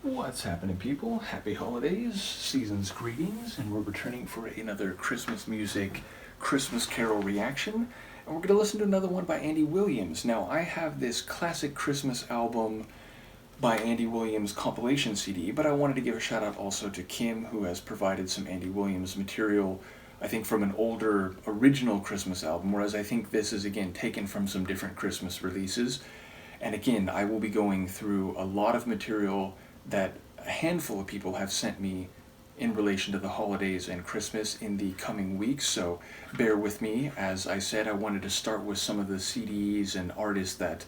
What's happening, people? Happy holidays, season's greetings, and we're returning for another Christmas music, Christmas Carol reaction. And we're going to listen to another one by Andy Williams. Now, I have this classic Christmas album by Andy Williams compilation CD, but I wanted to give a shout out also to Kim, who has provided some Andy Williams material, I think from an older original Christmas album, whereas I think this is again taken from some different Christmas releases. And again, I will be going through a lot of material that a handful of people have sent me in relation to the holidays and Christmas in the coming weeks, so bear with me. As I said, I wanted to start with some of the CDs and artists that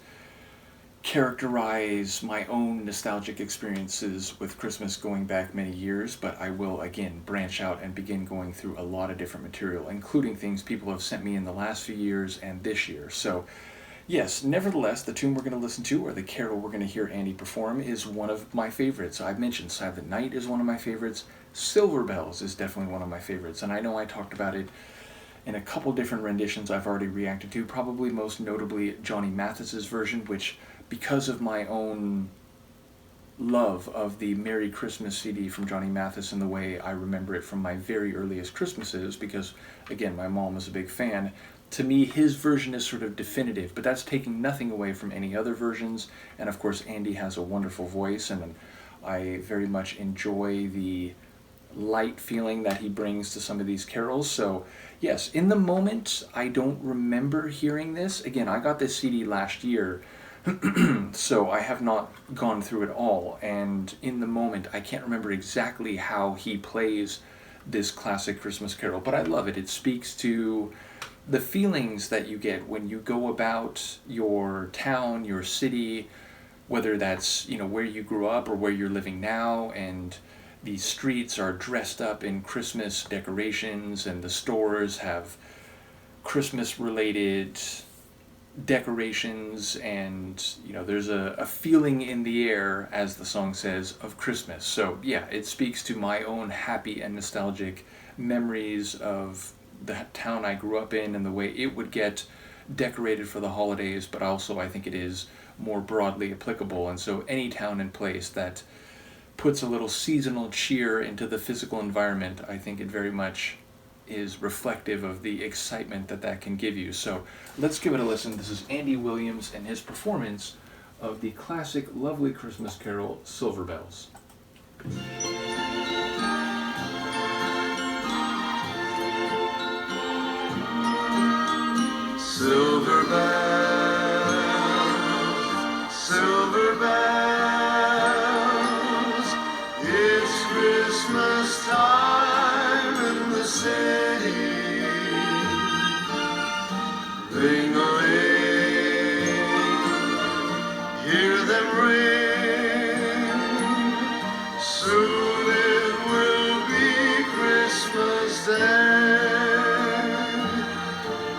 characterize my own nostalgic experiences with Christmas going back many years, but I will again branch out and begin going through a lot of different material, including things people have sent me in the last few years and this year. So yes, nevertheless, the tune we're going to listen to, or the carol we're going to hear Andy perform, is one of my favorites. I've mentioned Silent Night is one of my favorites. Silver Bells is definitely one of my favorites, and I know I talked about it in a couple different renditions I've already reacted to, probably most notably Johnny Mathis's version, which, because of my own love of the Merry Christmas CD from Johnny Mathis and the way I remember it from my very earliest Christmases, because, again, my mom was a big fan, to me, his version is sort of definitive, but that's taking nothing away from any other versions. And of course, Andy has a wonderful voice, and I very much enjoy the light feeling that he brings to some of these carols. So yes, in the moment, I don't remember hearing this. Again, I got this CD last year, so I have not gone through it all. And in the moment, I can't remember exactly how he plays this classic Christmas carol, but I love it. It speaks to the feelings that you get when you go about your town, your city, whether that's, where you grew up or where you're living now, and the streets are dressed up in Christmas decorations, and the stores have Christmas-related decorations, and, there's a feeling in the air, as the song says, of Christmas. So, yeah, it speaks to my own happy and nostalgic memories of the town I grew up in and the way it would get decorated for the holidays, but also I think it is more broadly applicable. And so any town and place that puts a little seasonal cheer into the physical environment, I think it very much is reflective of the excitement that can give you. So let's give it a listen. This is Andy Williams and his performance of the classic, lovely Christmas carol, Silver Bells. Silver bells, silver bells, it's Christmas time in the city. Ring-a-ling, hear them ring, soon it will be Christmas Day.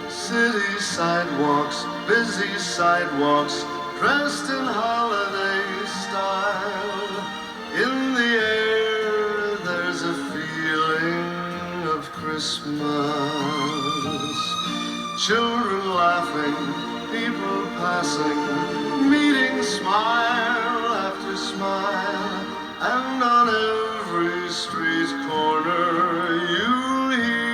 City sidewalks, busy sidewalks, dressed in holiday style. In the air there's a feeling of Christmas. Children laughing, people passing, meeting smile after smile, and on every street corner you'll hear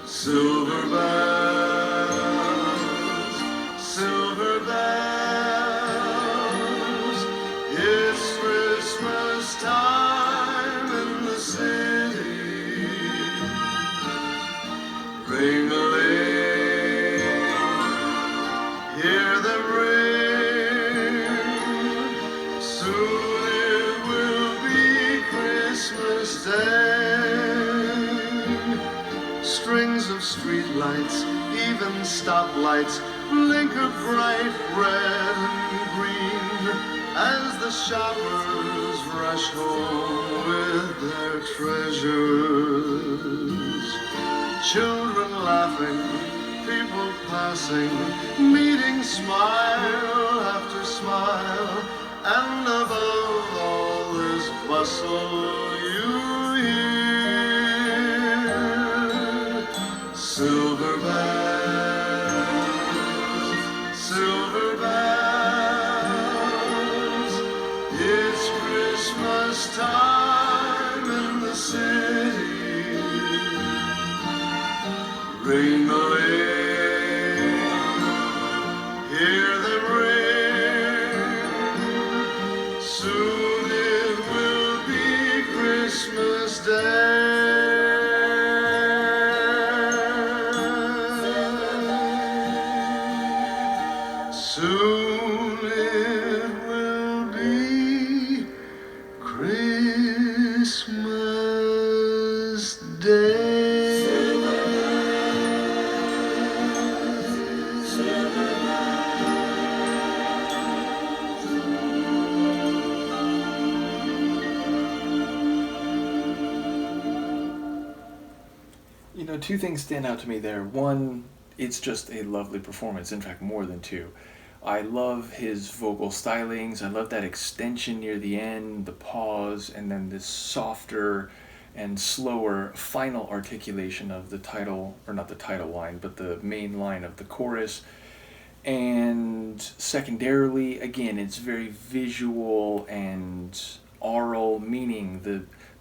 silver bells, silver bells, it's Christmas time in the city. Ring-a-ling, hear them ring, soon it will be Christmas Day. Strings of street lights, even stoplights, blinker bright red and green as the shoppers rush home with their treasures. Children laughing, people passing, meeting smile after smile, and above all this bustle you hear silver bells, silver bells. Christmas time in the city, ring the lane, hear them ring. Soon it will be Christmas Day. Soon it will be Christmas Day. You know, two things stand out to me there. One, it's just a lovely performance. In fact, more than two. I love his vocal stylings. I love that extension near the end, the pause, and then this softer and slower final articulation of the title, or not the title line, but the main line of the chorus. And secondarily, again, it's very visual and aural, meaning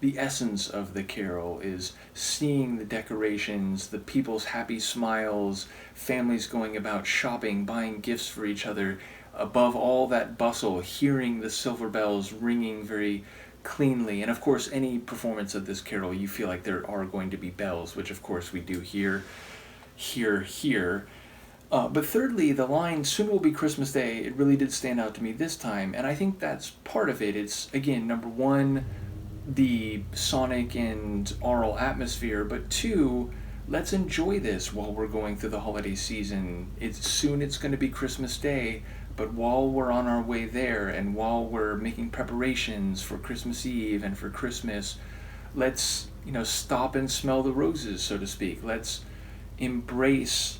the essence of the carol is seeing the decorations, the people's happy smiles, families going about shopping, buying gifts for each other. Above all that bustle, hearing the silver bells ringing very cleanly. And of course, any performance of this carol, you feel like there are going to be bells, which of course we do here. But thirdly, the line, soon will be Christmas Day, it really did stand out to me this time. And I think that's part of it. It's, again, number one, the sonic and aural atmosphere, but two, let's enjoy this while we're going through the holiday season. It's going to be Christmas Day, but while we're on our way there and while we're making preparations for Christmas Eve and for Christmas, let's, stop and smell the roses, so to speak. Let's embrace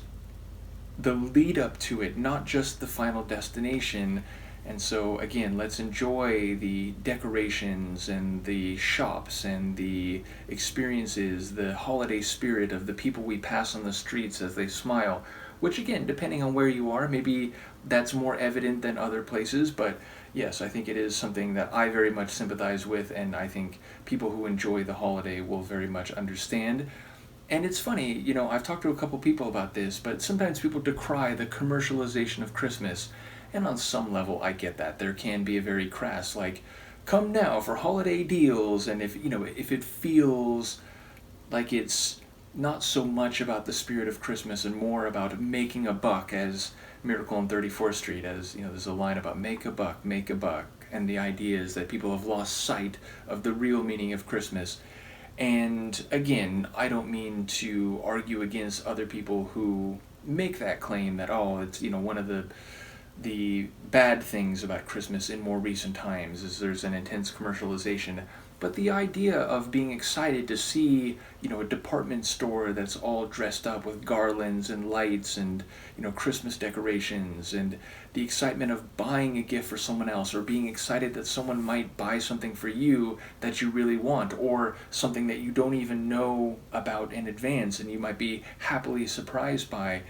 the lead up to it, not just the final destination. And so, again, let's enjoy the decorations and the shops and the experiences, the holiday spirit of the people we pass on the streets as they smile, which, again, depending on where you are, maybe that's more evident than other places. But yes, I think it is something that I very much sympathize with, and I think people who enjoy the holiday will very much understand. And it's funny, I've talked to a couple people about this, but sometimes people decry the commercialization of Christmas. And on some level, I get that. There can be a very crass, like, come now for holiday deals. And if it feels like it's not so much about the spirit of Christmas and more about making a buck, as Miracle on 34th Street, as, there's a line about make a buck, make a buck. And the idea is that people have lost sight of the real meaning of Christmas. And again, I don't mean to argue against other people who make that claim that, it's, one of the bad things about Christmas in more recent times is there's an intense commercialization. But the idea of being excited to see, a department store that's all dressed up with garlands and lights and, Christmas decorations, and the excitement of buying a gift for someone else, or being excited that someone might buy something for you that you really want, or something that you don't even know about in advance and you might be happily surprised by.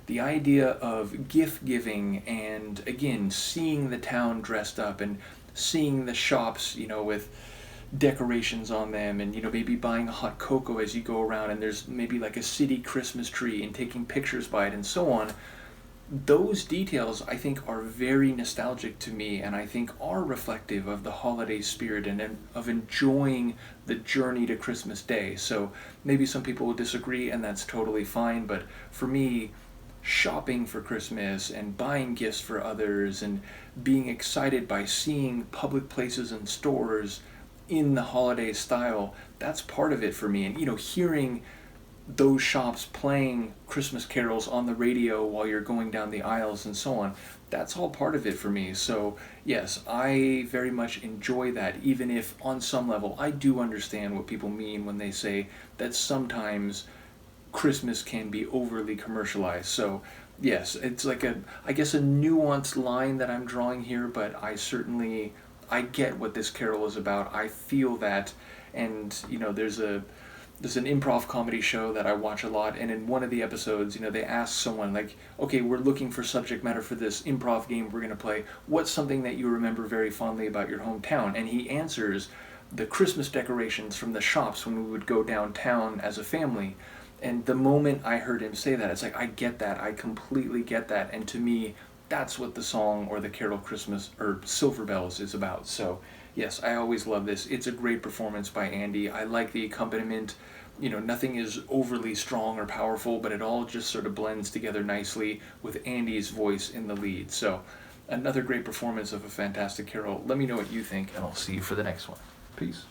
The idea of gift giving and, again, seeing the town dressed up and seeing the shops, with decorations on them, and, maybe buying a hot cocoa as you go around, and there's maybe like a city Christmas tree and taking pictures by it and so on. Those details, I think, are very nostalgic to me, and I think are reflective of the holiday spirit and of enjoying the journey to Christmas Day. So maybe some people will disagree, and that's totally fine, but for me, shopping for Christmas and buying gifts for others and being excited by seeing public places and stores in the holiday style, that's part of it for me. And, hearing those shops playing Christmas carols on the radio while you're going down the aisles and so on, that's all part of it for me. So yes, I very much enjoy that, even if on some level I do understand what people mean when they say that sometimes Christmas can be overly commercialized. So yes, it's like a nuanced line that I'm drawing here, but I get what this carol is about. I feel that, and there's an improv comedy show that I watch a lot, and in one of the episodes, they ask someone like, okay, we're looking for subject matter for this improv game we're going to play. What's something that you remember very fondly about your hometown? And he answers the Christmas decorations from the shops when we would go downtown as a family. And the moment I heard him say that, it's like, I get that. I completely get that. And to me, that's what the song or the Carol Christmas or Silver Bells is about. So, yes, I always love this. It's a great performance by Andy. I like the accompaniment. You know, nothing is overly strong or powerful, but it all just sort of blends together nicely with Andy's voice in the lead. So, another great performance of A Fantastic Carol. Let me know what you think, and I'll see you for the next one. Peace.